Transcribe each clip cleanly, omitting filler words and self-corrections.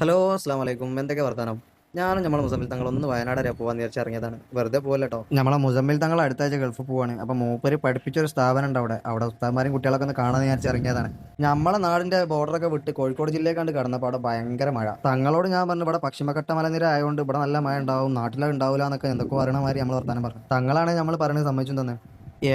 Hello അസ്സാം വലൈക്കും. എന്തൊക്കെ വർത്താനം? ഞാനും നമ്മളെ മുസമ്മിൽ തങ്ങൾ ഒന്ന് വയനാട് വരെ പോകാൻ ഇറങ്ങിയതാണ്. വെറുതെ പോകല്ലോ കേട്ടോ. നമ്മളെ മുസമ്മിൽ തങ്ങൾ അടുത്താഴ്ച ഗൾഫ് പോവാണ്. അപ്പം മൂപ്പര് പഠിപ്പിച്ചൊരു സ്ഥാപനം ഉണ്ട് അവിടെ ഉസ്താദ്മാരും കുട്ടികളൊക്കെ ഒന്ന് കാണാൻ ഇറങ്ങിയതാണ്. നമ്മളെ നാടിന്റെ ബോർഡറൊക്കെ വിട്ട് കോഴിക്കോട് ജില്ലയിലേക്കാണ്ട് കടന്നപ്പോൾ അവിടെ ഭയങ്കര മഴ. തങ്ങളോട് ഞാൻ പറഞ്ഞു ഇവിടെ പശ്ചിമഘട്ട മലനിര ആയതുകൊണ്ട് ഇവിടെ നല്ല മഴ ഉണ്ടാവും, നാട്ടിലെ ഉണ്ടാവില്ല എന്നൊക്കെ എന്തൊക്കെ പറയണ മാതിരി നമ്മൾ വർത്താനം പറഞ്ഞു. തങ്ങളാണ് നമ്മൾ പറയുന്നത് സമ്മതിച്ചു തന്നെ.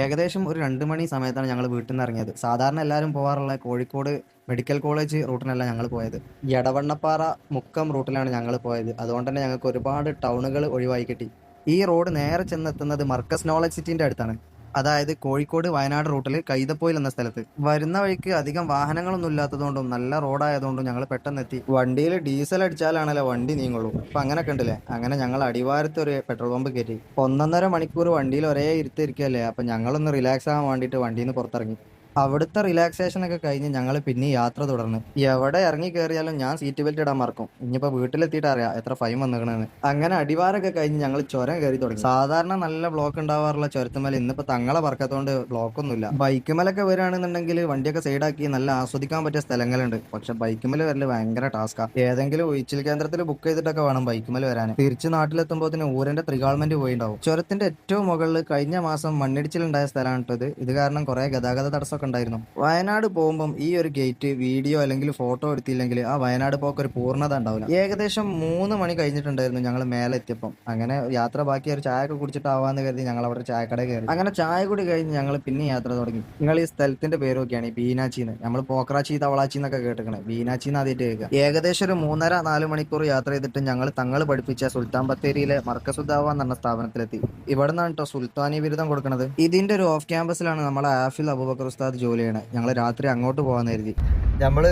ഏകദേശം ഒരു 2 മണി സമയത്താണ് ഞങ്ങൾ വീട്ടിൽ നിന്ന് ഇറങ്ങിയത്. സാധാരണ എല്ലാവരും പോകാറുള്ള കോഴിക്കോട് മെഡിക്കൽ കോളേജ് റൂട്ടിനല്ല ഞങ്ങൾ പോയത്. എടവണ്ണപ്പാറ മുക്കം റൂട്ടിലാണ് ഞങ്ങൾ പോയത്. അതുകൊണ്ട് തന്നെ ഞങ്ങൾക്ക് ഒരുപാട് ടൗണുകൾ ഒഴിവായി കിട്ടി. ഈ റോഡ് നേരെ ചെന്നെത്തുന്നത് മർക്കസ് നോളജ് സിറ്റിന്റെ അടുത്താണ്. അതായത് കോഴിക്കോട് വയനാട് റൂട്ടിൽ കൈതപ്പൊയിൽ എന്ന സ്ഥലത്ത്. വരുന്ന വഴിക്ക് അധികം വാഹനങ്ങളൊന്നും ഇല്ലാത്തതുകൊണ്ടും നല്ല റോഡായതുകൊണ്ടും ഞങ്ങൾ പെട്ടെന്ന് എത്തി. വണ്ടിയിൽ ഡീസൽ അടിച്ചാലാണല്ലോ വണ്ടി നീങ്ങുള്ളൂ. അപ്പൊ അങ്ങനെയൊക്കെ ഉണ്ടല്ലേ. അങ്ങനെ ഞങ്ങൾ അടിവാരത്ത് ഒരു പെട്രോൾ പമ്പ് കയറ്റി. 1.5 മണിക്കൂർ വണ്ടിയിൽ ഒരേ ഇരുത്തിരിക്കല്ലേ. അപ്പൊ ഞങ്ങളൊന്ന് റിലാക്സ് ആകാൻ വേണ്ടിയിട്ട് വണ്ടിയിൽ നിന്ന് പുറത്തിറങ്ങി. അവിടുത്തെ റിലാക്സേഷൻ ഒക്കെ കഴിഞ്ഞ് ഞങ്ങൾ പിന്നെ യാത്ര തുടർന്ന്. എവിടെ ഇറങ്ങി കയറിയാലും ഞാൻ സീറ്റ് ബെൽറ്റ് ഇടാൻ മറക്കും. ഇനിയിപ്പോ വീട്ടിലെത്തിയിട്ട് അറിയാം എത്ര ഫൈൻ വന്നിക്കണെന്ന്. അങ്ങനെ അടിവാരൊക്കെ കഴിഞ്ഞ് ഞങ്ങൾ ചുരം കയറി തുടങ്ങി. സാധാരണ നല്ല ബ്ലോക്ക് ഉണ്ടാവാറുള്ള ചുരത്തുമല ഇന്നിപ്പോ തങ്ങളെ പറക്കത്തോണ്ട് ബ്ലോക്കൊന്നുമില്ല. ബൈക്കുമലൊക്കെ വരികയാണെന്നുണ്ടെങ്കിൽ വണ്ടിയൊക്കെ സൈഡാക്കി നല്ല ആസ്വദിക്കാൻ പറ്റിയ സ്ഥലങ്ങളുണ്ട്. പക്ഷെ ബൈക്കുമല വരല് ഭയങ്കര ടാസ്കാ. ഏതെങ്കിലും ഒഴിച്ചിൽ കേന്ദ്രത്തിൽ ബുക്ക് ചെയ്തിട്ടൊക്കെ വേണം ബൈക്കുമല വരാൻ. തിരിച്ച് നാട്ടിലെത്തുമ്പോൾ ഊരന്റെ ത്രികാൾമെന്റ് പോയിണ്ടാവും. ചുരത്തിന്റെ ഏറ്റവും മുകളിൽ കഴിഞ്ഞ മാസം മണ്ണിടിച്ചിലുണ്ടായ സ്ഥലമാണ് ഇത് കാരണം കുറെ ഗതാഗത തടസ്സമൊക്കെ ഉണ്ടായിരുന്നു. വയനാട് പോകുമ്പം ഈ ഒരു ഗേറ്റ് വീഡിയോ അല്ലെങ്കിൽ ഫോട്ടോ എടുത്തില്ലെങ്കിൽ ആ വയനാട് പോക്ക് ഒരു പൂർണ്ണത ഉണ്ടാവില്ല. ഏകദേശം 3 മണി കഴിഞ്ഞിട്ടുണ്ടായിരുന്നു ഞങ്ങൾ മേലെ എത്തിയപ്പം. അങ്ങനെ യാത്ര ബാക്കി ഒരു ചായ ഒക്കെ കുടിച്ചിട്ടാവാന്ന് കരുതി ഞങ്ങൾ അവിടെ ചായക്കട കയറി. അങ്ങനെ ചായ കൂടി കഴിഞ്ഞ് ഞങ്ങൾ പിന്നെ യാത്ര തുടങ്ങി. നിങ്ങൾ ഈ സ്ഥലത്തിന്റെ പേര് നോക്കിയാണ് ബീനാച്ചിന്ന്. നമ്മൾ പോക്രാച്ചി തവളാച്ചി എന്നൊക്കെ കേട്ടിക്കണേ. ബീനാച്ചിന്ന് ആദ്യമായിട്ട് കേൾക്കുക. ഏകദേശം ഒരു 3.5-4 മണിക്കൂർ യാത്ര ചെയ്തിട്ട് ഞങ്ങൾ തങ്ങൾ പഠിപ്പിച്ച സുൽത്താൻ ബത്തേരിയിലെ മർക്കസുദ്ദാവ എന്ന സ്ഥാപനത്തിലെത്തി. ഇവിടെ നിന്നാണ് കേട്ടോ സുൽത്താനി ബിരുദം കൊടുക്കുന്നത്. ഇതിന്റെ ഒരു ഓഫ് ക്യാമ്പസിലാണ് നമ്മളെ ആഫിൽ അബൂബക്കർ ഉസ്താദ് ജോലി ചെയ്യണത്. ഞങ്ങൾ രാത്രി അങ്ങോട്ട് പോകാന്ന് കരുതി. നമ്മള്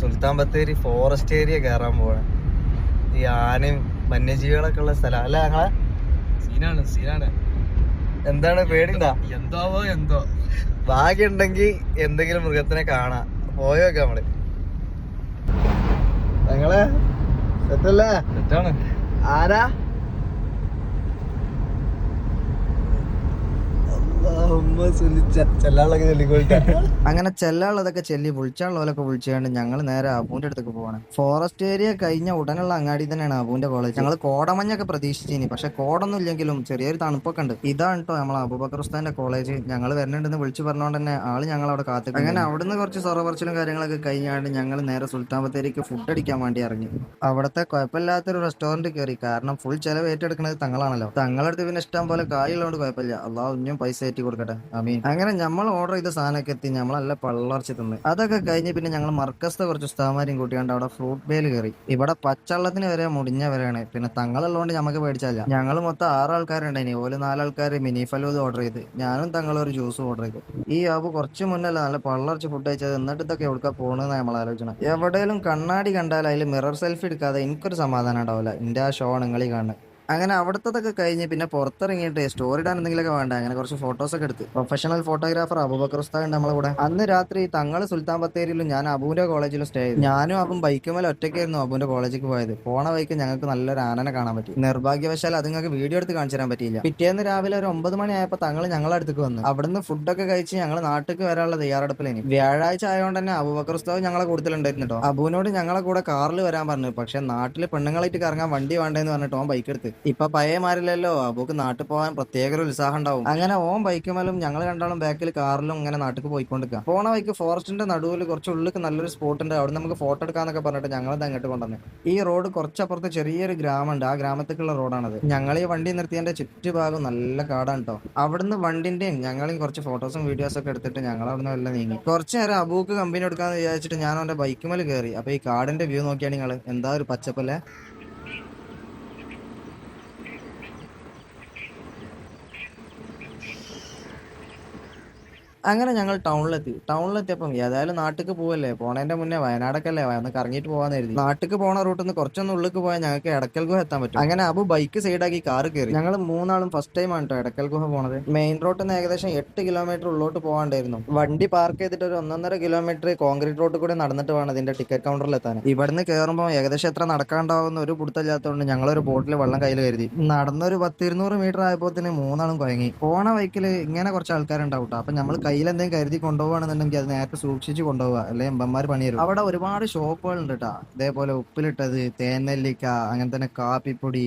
സുൽത്താൻ ബത്തേരി ഫോറസ്റ്റ് ഏരിയ കയറാൻ പോവാണ്. ഈ ആനയും വന്യജീവികളൊക്കെ ഉള്ള സ്ഥലം അല്ല ഞങ്ങളെ. സീനാണ്. എന്താണ് പേടിണ്ടാ? എന്തോ ഭാഗ്യമുണ്ടെങ്കിൽ എന്തെങ്കിലും മൃഗത്തിനെ കാണാം. പോയോക്കെ നമ്മള്. ഞങ്ങളെ സെറ്റല്ലേ? സെറ്റാണ്. ആരാ അങ്ങനെ ചെല്ലാനുള്ളതൊക്കെ ചെല്ലി വിളിച്ചാനുള്ളതൊക്കെ വിളിച്ചുകൊണ്ട് ഞങ്ങൾ നേരെ അബുവിന്റെ അടുത്തേക്ക് പോവാണ്. ഫോറസ്റ്റ് ഏരിയ കഴിഞ്ഞ ഉടനുള്ള അങ്ങാടി തന്നെയാണ് അബുവിന്റെ കോളേജ്. ഞങ്ങൾ കോടമഞ്ഞൊക്കെ പ്രതീക്ഷിച്ചിനി, പക്ഷെ കോടൊന്നും ഇല്ലെങ്കിലും ചെറിയൊരു തണുപ്പൊക്കെ ഉണ്ട്. ഇതാണ് കേട്ടോ നമ്മളെ അബൂബക്കർ ഉസ്താദിന്റെ കോളേജ്. ഞങ്ങൾ വരണുണ്ടെന്ന് വിളിച്ചു പറഞ്ഞുകൊണ്ട് തന്നെ ആള് ഞങ്ങൾ അവിടെ കാത്തു. അങ്ങനെ അവിടുന്ന് കുറച്ച് സൊറപറച്ചിലും കാര്യങ്ങളൊക്കെ കഴിഞ്ഞാണ്ട് ഞങ്ങൾ നേരെ സുൽത്താൻ ബത്തേരിക്ക് ഫുഡ് അടിക്കാൻ വേണ്ടി ഇറങ്ങി. അവിടുത്തെ കുഴപ്പമില്ലാത്തൊരു റെസ്റ്റോറന്റ് കയറി. കാരണം ഫുൾ ചെലവ് ഏറ്റെടുക്കുന്നത് തങ്ങളാണല്ലോ. തങ്ങളടുത്ത് പിന്നെ ഇഷ്ടം പോലെ കായുള്ളതുകൊണ്ട് കുഴപ്പമില്ല. അള്ളാഹു ഇനിയും പൈസ ഏറ്റി കൊടുക്കട്ടെ, ആമീൻ. അങ്ങനെ നമ്മൾ ഓർഡർ ചെയ്ത സാധനമൊക്കെ എത്തി. നമ്മളല്ല പള്ളർച്ച തിന്ന്. അതൊക്കെ കഴിഞ്ഞ് പിന്നെ ഞങ്ങൾ മർക്കസത്തെ കുറച്ച് ഉസ്താദ്മാരെയും കൂട്ടിയാണ്ട് അവിടെ ഫ്രൂട്ട് ബേൽ കയറി. ഇവിടെ പച്ചവെള്ളത്തിന് വരെ മുടിഞ്ഞവരാണ്. പിന്നെ തങ്ങളുള്ളതുകൊണ്ട് നമുക്ക് പേടിച്ചല്ല. ഞങ്ങൾ മൊത്തം 6 ആൾക്കാരുണ്ടായിനി. ഓല് 4 ആൾക്കാർ മിനി ഫലൂദ ഓർഡർ ചെയ്ത്, ഞാനും തങ്ങളും ഒരു ജ്യൂസ് ഓർഡർ ചെയ്തു. ഈ അബു കുറച്ച് മുന്നല്ല നല്ല പള്ളർച്ച് ഫുഡ് കഴിച്ചത്. എന്നിട്ട് ഇതൊക്കെ എവിടെ പോകണമെന്ന് നമ്മൾ ആലോചിക്കണം. എവിടെയും കണ്ണാടി കണ്ടാൽ അതിൽ മിറർ സെൽഫി എടുക്കാതെ എനിക്കൊരു സമാധാനം ഉണ്ടാവില്ല. എന്റെ ആ ഷോ നിങ്ങളീ കാണുന്നത്. അങ്ങനെ അവിടത്തതൊക്കെ കഴിഞ്ഞ് പിന്നെ പുറത്തിറങ്ങിയിട്ട് സ്റ്റോറി ഇടാൻ എന്തെങ്കിലുമൊക്കെ വേണ്ട. അങ്ങനെ കുറച്ച് ഫോട്ടോസൊക്കെ എടുത്ത്. പ്രൊഫഷണൽ ഫോട്ടോഗ്രാഫർ അബൂബക്കർ ഉസ്താദ് ഉണ്ട് നമ്മളെ കൂടെ. അന്ന് രാത്രി തങ്ങൾ സുൽത്താൻ ബത്തേരിയിലും ഞാൻ അബുവിന്റെ കോളേജിലും സ്റ്റേ ചെയ്തു. ഞാനും അപ്പം ബൈക്കുമേൽ ഒറ്റയ്ക്കായിരുന്നു അബുവിന്റെ കോളേജിലേക്ക് പോയത്. പോണ വഴിക്ക് ഞങ്ങൾക്ക് നല്ലൊരു ആനനെ കാണാൻ പറ്റി. നിർഭാഗ്യവശാൽ അത് നിങ്ങൾക്ക് വീഡിയോ എടുത്ത് കാണിച്ചു തരാൻ പറ്റിയില്ല. പിറ്റേന്ന് രാവിലെ ഒരു 9 മണി ആയപ്പോൾ തങ്ങൾ ഞങ്ങളുടെ അടുത്തേക്ക് വന്നു. അവിടുന്ന് ഫുഡൊക്കെ കഴിച്ച് ഞങ്ങൾ നാട്ടിലേക്ക് വരാനുള്ള തയ്യാറെടുപ്പിലേനി. വ്യാഴാഴ്ച ആയതുകൊണ്ട് തന്നെ അബൂബക്കർ ഉസ്താദ് ഞങ്ങളെ കൂടുതലുണ്ടായിരുന്നു കേട്ടോ. അബുവിനോട് ഞങ്ങളെ കൂടെ കാറിൽ വരാൻ പറഞ്ഞു. പക്ഷെ നാട്ടിൽ പെണ്ണുങ്ങളായിട്ട് കറങ്ങാൻ വണ്ടി വേണ്ടെന്ന് പറഞ്ഞിട്ട് ഓൻ ബൈക്ക് എടുത്ത്. ഇപ്പൊ പഴയമാരില്ലല്ലോ, അബൂക്ക് നാട്ടിൽ പോകാൻ പ്രത്യേക ഒരു ഉത്സാഹം ഉണ്ടാവും. അങ്ങനെ ഓൻ ബൈക്കുമേലും ഞങ്ങൾ രണ്ടാളും ബാക്കിൽ കാറിലും ഇങ്ങനെ നാട്ടിൽ പോയിക്കൊണ്ടിരിക്കുക. പോണ വഴിക്ക് ഫോറസ്റ്റിന്റെ നടുവിൽ കുറച്ച് ഉള്ളിൽ നല്ലൊരു സ്പോട്ട് ഉണ്ട്. അവിടെ നമുക്ക് ഫോട്ടോ എടുക്കാന്നൊക്കെ പറഞ്ഞിട്ട് ഞങ്ങളത് അങ്ങോട്ട് കൊണ്ടുവന്നു. ഈ റോഡ് കുറച്ചപ്പുറത്ത് ചെറിയൊരു ഗ്രാമമുണ്ട്. ആ ഗ്രാമത്തേക്കുള്ള റോഡാണത്. ഞങ്ങൾ ഈ വണ്ടി നിർത്തിയതിന്റെ ചുറ്റുഭാഗം നല്ല കാടാണ് കേട്ടോ. അവിടുന്ന് വണ്ടിന്റെയും ഞങ്ങളും കുറച്ച് ഫോട്ടോസും വീഡിയോസും ഒക്കെ എടുത്തിട്ട് ഞങ്ങൾ അവിടുന്ന് എല്ലാം നീങ്ങി. കുറച്ച് നേരം അബൂക്ക് കമ്പനി എടുക്കാന്ന് വിചാരിച്ചിട്ട് ഞാൻ അവന്റെ ബൈക്കുമേൽ കയറി. അപ്പൊ ഈ കാടിന്റെ വ്യൂ നോക്കിയാണ് നിങ്ങൾ എന്താ ഒരു പച്ചപ്പല്ലേ. അങ്ങനെ ഞങ്ങൾ ടൗണിലെത്തിയപ്പം ഏതായാലും നാട്ടിലേക്ക് പോവല്ലേ, പോണതിന്റെ മുന്നേ വയനാടൊക്കെ അല്ലേ ഒന്ന് കറങ്ങിയിട്ട് പോകാന്ന് കരുതി. നാട്ടിലേക്ക് പോണ റൂട്ടിൽ നിന്ന് കുറച്ചൊന്ന് ഉള്ളിലേക്ക് പോയാൽ ഞങ്ങൾക്ക് എടക്കൽ ഗുഹ എത്താൻ പറ്റും. അങ്ങനെ അബു ബൈക്ക് സൈഡാക്കി കാറ് കയറി. ഞങ്ങൾ മൂന്നാളും ഫസ്റ്റ് ടൈം ആണ് കേട്ടോ എടക്കൽ ഗുഹ പോണത്. മെയിൻ റോഡിൽ നിന്ന് ഏകദേശം 8 കിലോമീറ്റർ ഉള്ളോട്ട് പോകാണ്ടായിരുന്നു. വണ്ടി പാർക്ക് ചെയ്തിട്ട് ഒരു 1.5 കിലോമീറ്റർ കോൺക്രീറ്റ് റോഡ് കൂടെ നടന്നിട്ട് വേണം ഇതിന്റെ ടിക്കറ്റ് കൗണ്ടറിൽ എത്താൻ. ഇവിടുന്ന് കയറുമ്പോൾ ഏകദേശം എത്ര നടക്കാണ്ടാവുന്ന ഒരു പിടുത്തമില്ലാത്തതുകൊണ്ട് ഞങ്ങളൊരു ബോട്ടിൽ വെള്ളം കയ്യിൽ കരുതി. നടന്നൊരു 10-200 മീറ്റർ ആയപ്പോൾ തന്നെ മൂന്നാളും കുഴങ്ങി. പോണ ബൈക്കിൽ ഇങ്ങനെ കുറച്ച് ആൾക്കാരുണ്ടാവും കേട്ടോ. അപ്പൊ നമ്മൾ കൈ കയ്യിൽ എന്തെങ്കിലും കരുതി കൊണ്ടുപോകുകയാണെന്നുണ്ടെങ്കിൽ അത് നേരത്തെ സൂക്ഷിച്ച് കൊണ്ടുപോകുക, അല്ലെങ്കിൽ എമ്പന്മാർ പണി തരും. അവിടെ ഒരുപാട് ഷോപ്പുകൾ ഉണ്ട് കേട്ടോ, ഇതേപോലെ ഉപ്പിലിട്ടത്, തേനെല്ലിക്ക, അങ്ങനെ തന്നെ കാപ്പിപ്പൊടി,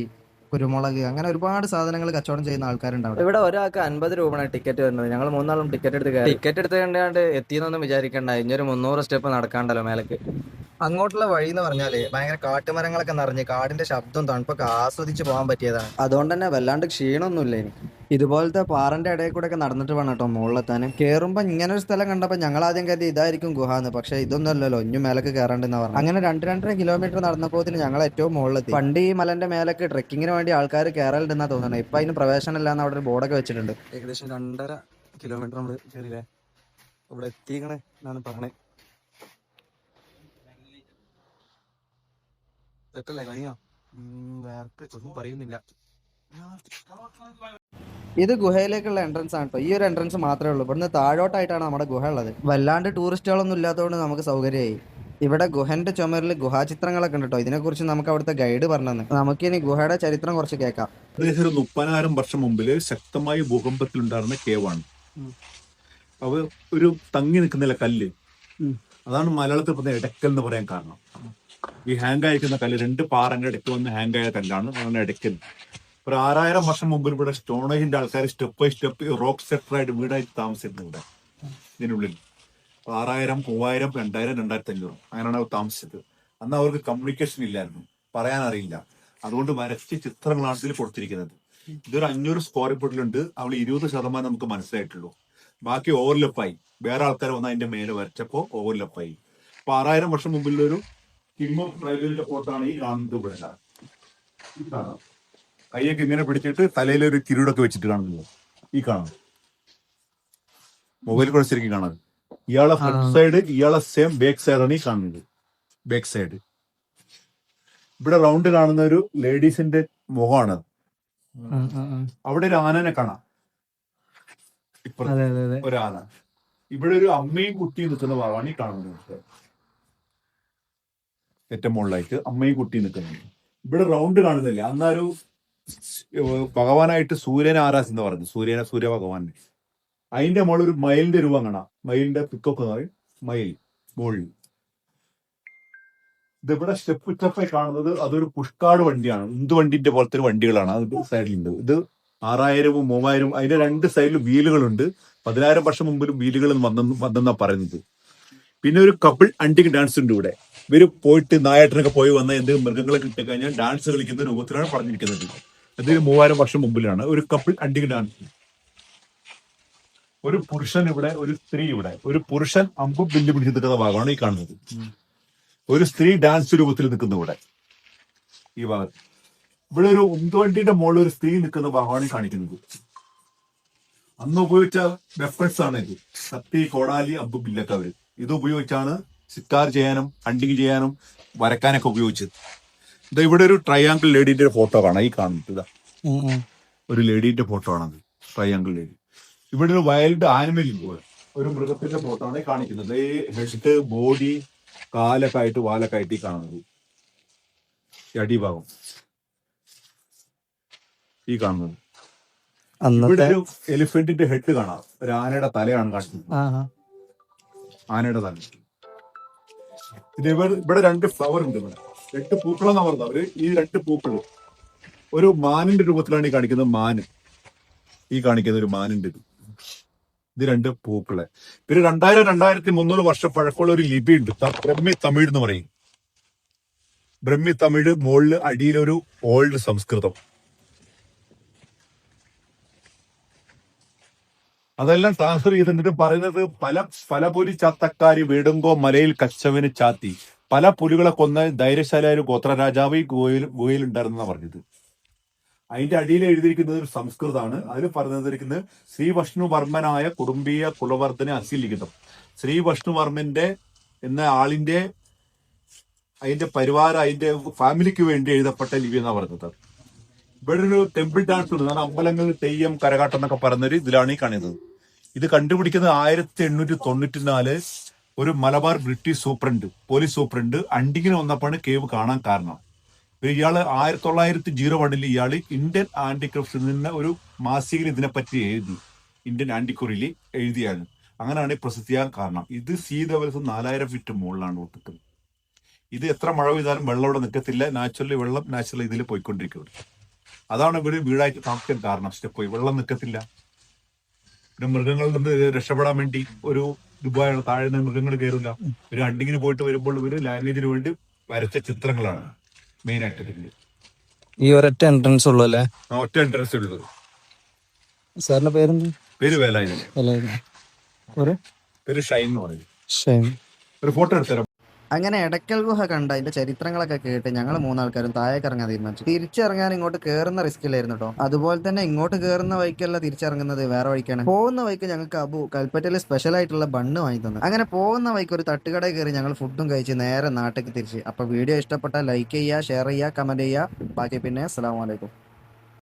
കുരുമുളക്, അങ്ങനെ ഒരുപാട് സാധനങ്ങൾ കച്ചവടം ചെയ്യുന്ന ആൾക്കാരുണ്ട് അവിടെ. ഇവിടെ ഒരാൾക്ക് 50 രൂപയാണ് ടിക്കറ്റ് വരുന്നത്. ഞങ്ങൾ മൂന്നാളും ടിക്കറ്റ് എടുത്ത് കയറി. ടിക്കറ്റ് എടുത്ത് കണ്ടാണ്ട് എത്തിയെന്നൊന്നും വിചാരിക്കണ്ട, ഇനിയൊരു 300 സ്റ്റെപ്പ് നടക്കാണ്ടല്ലോ മേലേക്ക്. അങ്ങോട്ടുള്ള വഴി എന്ന് പറഞ്ഞാല് ഭയങ്കര കാട്ടുമരങ്ങളൊക്കെ നിറഞ്ഞ് കാടിന്റെ ശബ്ദവും തണുപ്പൊക്കെ ആസ്വദിച്ച് പോകാൻ പറ്റിയതാണ്. അതുകൊണ്ട് തന്നെ വല്ലാണ്ട് ക്ഷീണമൊന്നുമില്ല ഇനി. ഇതുപോലത്തെ പാറന്റെ ഇടയിൽ കൂടെ ഒക്കെ നടന്നിട്ട് വേണം കേട്ടോ മുകളിലെത്താൻ. കയറുമ്പോൾ ഇങ്ങനെ ഒരു സ്ഥലം കണ്ടപ്പോൾ ഞങ്ങൾ ആദ്യം കരുതി ഇതായിരിക്കും ഗുഹ എന്ന്. പക്ഷെ ഇതൊന്നും അല്ലല്ലോ, ഇഞ്ഞു മേലേക്ക് കയറണ്ടെന്ന് പറഞ്ഞു. അങ്ങനെ 2-2.5 കിലോമീറ്റർ നടന്നപ്പോൾ ഞങ്ങൾ ഏറ്റവും മുകളിലെത്തി. പണ്ട് ഈ മലന്റെ മേലേക്ക് ട്രെക്കിങ്ങിന് വേണ്ടി ആൾക്കാർ കയറലുണ്ടെന്നാ തോന്നുന്നത്. ഇപ്പൊ അതിന് പ്രവേശനം ഇല്ലാന്ന് അവിടെ ഒരു ബോർഡൊക്കെ വെച്ചിട്ടുണ്ട്. ഏകദേശം 2.5 കിലോമീറ്റർ നമ്മൾ കയറിയില്ലേ, ഇവിടെ എത്തിക്കണേ എന്നാണ് പറഞ്ഞത്. ഒന്നും പറയുന്നില്ല. ഇത് ഗുഹയിലേക്കുള്ള എൻട്രൻസ് ആണ് കേട്ടോ. ഈ ഒരു എൻട്രൻസ് മാത്രമേ ഉള്ളൂ. ഇവിടുന്ന് താഴോട്ടായിട്ടാണ് നമ്മുടെ ഗുഹ ഉള്ളത്. വല്ലാണ്ട് ടൂറിസ്റ്റുകളൊന്നും ഇല്ലാത്തതുകൊണ്ട് നമുക്ക് സൗകര്യമായി. ഇവിടെ ഗുഹന്റെ ചുമരിൽ ഗുഹാചിത്രങ്ങളൊക്കെ ഉണ്ട് കേട്ടോ. ഇതിനെക്കുറിച്ച് നമുക്ക് അവിടുത്തെ ഗൈഡ് പറഞ്ഞു തന്നെ. നമുക്കിനി ഗുഹയുടെ ചരിത്രം കുറച്ച് കേൾക്കാം. ഏകദേശം ഒരു 30,000 വർഷം മുമ്പില് ശക്തമായ ഭൂകമ്പത്തിലുണ്ടായിരുന്ന കേവാണ്. അവ ഒരു തങ്ങി നിൽക്കുന്നില്ല കല്ല്, അതാണ് മലയാളത്തിൽ പറഞ്ഞ എടക്കൽ എന്ന് പറയാൻ കാരണം. ഈ ഹാങ് ആയിരിക്കുന്ന കല്ല് 2 പാറന്റെ ഇടയ്ക്ക് വന്ന് ഹാങ് ആയ കല്ലാണ്, അതാണ് എടക്കൽ. ഒരു 6000 വർഷം മുമ്പിൽ ഇവിടെ സ്റ്റോണേജിന്റെ ആൾക്കാർ സ്റ്റെപ്പ് ബൈ സ്റ്റെപ്പ് റോക്ക് സെറ്ററായിട്ട് വീടായിട്ട് താമസിച്ചിരുന്നു ഇവിടെ ഇതിനുള്ളിൽ. 6000, 3000, 2000, 2500 അങ്ങനെയാണ് അവർ താമസിച്ചത്. അന്ന് അവർക്ക് കമ്മ്യൂണിക്കേഷൻ ഇല്ലായിരുന്നു, പറയാൻ അറിയില്ല. അതുകൊണ്ട് വരച്ച ചിത്രങ്ങളാണ് ഇതിൽ കൊടുത്തിരിക്കുന്നത്. ഇതൊരു 500 സ്ക്വയർ ഫീറ്റിലുണ്ട്. അവൾ 20% നമുക്ക് മനസ്സിലായിട്ടുള്ളൂ. ബാക്കി ഓവർലപ്പായി, വേറെ ആൾക്കാർ വന്ന് അതിന്റെ മേലെ വരച്ചപ്പോ ഓവർലപ്പായി. അപ്പൊ 6000 വർഷം മുമ്പിലൊരു കിങ് ഓഫ് ട്രൈബലിന്റെ ഫോട്ടോയാണ് ഈ കാണുന്നത്. ഇവിടെ കൈയൊക്കെ ഇങ്ങനെ പിടിച്ചിട്ട് തലയിലൊരു കിരീടൊക്കെ വെച്ചിട്ട് കാണുന്നത് ഈ കാണുന്നത്. മൊബൈൽ കൂടെ ശരിക്കും കാണാൻ. ഇയാളെ ഫ്രണ്ട് സൈഡ്, ഇയാളെ സെയിം ബാക്ക് സൈഡാണ് ഈ കാണുന്നത്. ബാക്ക് സൈഡ് ഇവിടെ റൗണ്ട് കാണുന്ന ഒരു ലേഡീസിന്റെ മുഖമാണ്. അവിടെ ഒരു ആനനെ കാണാം, ഒരു ആന. ഇവിടെ ഒരു അമ്മയും കുട്ടിയും നിൽക്കുന്ന ഭാഗമാണ് ഈ കാണുന്നത്. ഏറ്റവും മുകളിലായിട്ട് അമ്മയും കുട്ടിയും നിൽക്കുന്നുണ്ട്. ഇവിടെ റൗണ്ട് കാണുന്നില്ല. അന്നൊരു ഭഗവാനായിട്ട് സൂര്യനെ ആരാധിച്ചെന്ന് പറഞ്ഞു, സൂര്യ ഭഗവാനെ. അതിന്റെ മുകളിൽ ഒരു മയിലിന്റെ രൂപം കാണാം. മയിലിന്റെ പിക്കൊക്കെ പറയും, മയിൽ മുകളിൽ. ഇതിവിടെ സ്റ്റെപ്പായി കാണുന്നത് അതൊരു പുഷ്കാട് വണ്ടിയാണ്. ഉന്തുവണ്ടിന്റെ പോലത്തെ ഒരു വണ്ടികളാണ് അത് സൈഡിലുണ്ട്. ഇത് 6000, 3000, അതിന്റെ 2 സൈഡിലും വീലുകളുണ്ട്. 10,000 വർഷം മുമ്പിലും വീലുകൾ വന്നെന്നാ പറയുന്നത്. പിന്നെ ഒരു കപ്പിൾ അണ്ടിങ് ഡാൻസ് ഉണ്ട് ഇവിടെ. ഇവര് പോയിട്ട് നായാട്ടിനൊക്കെ പോയി വന്ന എന്തെങ്കിലും മൃഗങ്ങളെ കിട്ടിക്കഴിഞ്ഞാൽ ഡാൻസ് കളിക്കുന്ന രൂപത്തിലാണ് പറഞ്ഞിരിക്കുന്നത്. അത് 3000 വർഷം മുമ്പിലാണ് ഒരു കപ്പിൾ അണ്ടിങ് ഡാൻസ്. ഒരു പുരുഷൻ ഇവിടെ, ഒരു സ്ത്രീ ഇവിടെ. ഒരു പുരുഷൻ അമ്പും ബില്ല് പിടിച്ച് നിൽക്കുന്ന ഭാഗമാണ് ഈ കാണുന്നത്. ഒരു സ്ത്രീ ഡാൻസ് രൂപത്തിൽ നിൽക്കുന്ന ഇവിടെ ഈ ഭാഗത്ത്. ഇവിടെ ഒരു ഉന്തുവണ്ടിയുടെ മുകളിൽ ഒരു സ്ത്രീ നിൽക്കുന്ന ഭാഗമാണ് ഈ കാണിക്കുന്നത്. അന്ന് ഉപയോഗിച്ച വെപ്പൺസ് ആണ് ഇത്. കത്തി, കോടാലി, അമ്പും ബില്ലൊക്കെ അവര് ഇത് ഉപയോഗിച്ചാണ് ശിക്കാർ ചെയ്യാനും ഹണ്ടിങ് ചെയ്യാനും വരക്കാനൊക്കെ ഉപയോഗിച്ചത്. ഇതാ ഇവിടെ ഒരു ട്രയാങ്കിൾ ലേഡീന്റെ ഫോട്ടോ കാണാം ഈ കാണുന്നത്. ഇതാ ഒരു ലേഡീന്റെ ഫോട്ടോ ആണത്, ട്രയാങ്കിൾ ലേഡി. ഇവിടെ ഒരു വൈൽഡ് ആനിമൽ ഒരു മൃഗത്തിന്റെ ഫോട്ടോ ആണ് കാണിക്കുന്നത്. ഈ ഹെഡ്, ബോഡി, കാലൊക്കെ ആയിട്ട് വാലൊക്കെ ആയിട്ട് ഈ കാണുന്നത്. ഈ അടിഭാഗം ഈ കാണുന്നത്. ഇവിടെ ഒരു എലിഫന്റിന്റെ ഹെഡ് കാണാം, ഒരു ആനയുടെ തലയാണ് കാണിക്കുന്നത്. ആനയുടെ തല. ഇത് ഇവിടെ 2 ഫ്ലവർ ഉണ്ട്. ഇവിടെ 2 പൂക്കളെന്നാ പറഞ്ഞത് അവര്. ഈ 2 പൂക്കള് ഒരു മാനിന്റെ രൂപത്തിലാണ് ഈ കാണിക്കുന്നത്. മാന് ഈ കാണിക്കുന്ന ഒരു മാനിന്റെ ഇത് 2 പൂക്കളെ. പിന്നെ 2000-2300 വർഷം പഴക്കമുള്ള ഒരു ലിപി ഉണ്ട്, ബ്രഹ്മി തമിഴ് എന്ന് പറയും. ബ്രഹ്മി തമിഴ്, മുകളില് അടിയിലൊരു ഓൾഡ് സംസ്കൃതം. അതെല്ലാം ട്രാൻസ്ഫർ ചെയ്തിട്ട് പറയുന്നത് പല പുലി ചാത്തക്കാരി വീടുങ്കോ മലയിൽ കച്ചവന് ചാത്തി. പല പുലികളെ കൊന്ന ധൈര്യശാല ഒരു ഗോത്രരാജാവ് ഈ ഗുഹയിൽ ഉണ്ടായിരുന്നാണ് പറഞ്ഞത്. അതിന്റെ അടിയിൽ എഴുതിയിരിക്കുന്നത് ഒരു സംസ്കൃതമാണ്. അതിൽ പറഞ്ഞിരിക്കുന്നത് ശ്രീ വിഷ്ണുവർമ്മനായ കുടുംബീയ കുലവർദ്ധന അസിലിഖിതം. ശ്രീ വിഷ്ണുവർമ്മന്റെ എന്ന ആളിന്റെ അതിന്റെ പരിവാരം, അതിന്റെ ഫാമിലിക്ക് വേണ്ടി എഴുതപ്പെട്ട ലിപി എന്നാണ് പറഞ്ഞത്. ഇവിടെ ഒരു ടെമ്പിൾ ഡാൻസ് ഉണ്ട്, അമ്പലങ്ങളിൽ തെയ്യം, കരകാട്ടം എന്നൊക്കെ പറയുന്നൊരു ഇതിലാണ് ഈ കാണുന്നത്. ഇത് കണ്ടുപിടിക്കുന്നത് 1894 ഒരു Malabar British superintendent, police superintendent അണ്ടിങ്ങിന് വന്നപ്പോഴാണ് കേവ് കാണാൻ കാരണം. ഇയാള് 1901 ഇയാള് ഇന്ത്യൻ ആന്റിക്രിപ്റ്റ്സിൽ നിന്ന് ഒരു മാസികയിൽ ഇതിനെപ്പറ്റി എഴുതി, ഇന്ത്യൻ ആന്റിക്വറിയിൽ എഴുതിയാണ്. അങ്ങനെയാണ് ഈ പ്രസിദ്ധിയാൻ കാരണം. ഇത് സീ ലെവൽസ് 4000 ഫീറ്റ് മുകളിലാണ് നിൽക്കുന്നത്. ഇത് എത്ര മഴ പെയ്താലും വെള്ളം ഇവിടെ നിൽക്കത്തില്ല. വെള്ളം നാച്ചുറലി ഇതിൽ പോയിക്കൊണ്ടിരിക്കുന്നത്. അതാണ് ഇവർ വീടായിട്ട് താമസിക്കാൻ കാരണം. സ്റ്റെപ്പ് വെള്ളം നിൽക്കത്തില്ല. പിന്നെ മൃഗങ്ങളിൽ നിന്ന് രക്ഷപ്പെടാൻ വേണ്ടി ഒരു ദുബായാണ്, താഴെ നിന്ന് മൃഗങ്ങൾ കയറില്ല. ഒരു ഹണ്ടിങ്ങിന് പോയിട്ട് വരുമ്പോൾ ഇവര് ലാംഗ്വേജിന് വേണ്ടി വരച്ച ചിത്രങ്ങളാണ് മെയിൻ ആയിട്ട് ഇതില്. ഈ ഒരൊറ്റ എൻട്രൻസ് ഉള്ളു അല്ലേ? ഒറ്റ എൻട്രൻസ് ഉള്ളത്. സാറിന്റെ പേരെന്ത്? പേര് വേലായുധൻ. പേര് ഷൈൻ എന്ന് പറയും. ഒരു ഫോട്ടോ എടുത്തരാം. അങ്ങനെ എടക്കൽ ഗുഹ കണ്ട അതിന്റെ ചരിത്രങ്ങളൊക്കെ കേട്ട് ഞങ്ങൾ മൂന്നാൾക്കാരും താഴേക്ക് ഇറങ്ങാൻ തീരുമാനിച്ചു. തിരിച്ചിറങ്ങാൻ ഇങ്ങോട്ട് കയറുന്ന റിസ്കിലായിരുന്നു കേട്ടോ. അതുപോലെ തന്നെ ഇങ്ങോട്ട് കയറുന്ന വഴിക്കല്ല തിരിച്ചിറങ്ങുന്നത്, വേറെ വഴിക്കാണ്. പോകുന്ന വഴിക്ക് ഞങ്ങൾക്ക് അബു കൽപ്പറ്റയിൽ സ്പെഷ്യൽ ആയിട്ടുള്ള ബണ്ണ് വാങ്ങി തന്നു. അങ്ങനെ പോകുന്ന വഴിക്ക് ഒരു തട്ടുകടയിൽ കയറി ഞങ്ങൾ ഫുഡും കഴിച്ച് നേരെ നാട്ടിലേക്ക് തിരിച്ച്. അപ്പൊ വീഡിയോ ഇഷ്ടപ്പെട്ടാൽ ലൈക്ക് ചെയ്യുക, ഷെയർ ചെയ്യുക, കമന്റ് ചെയ്യുക. ബാക്കി പിന്നെ അസ്സലാമു അലൈക്കും.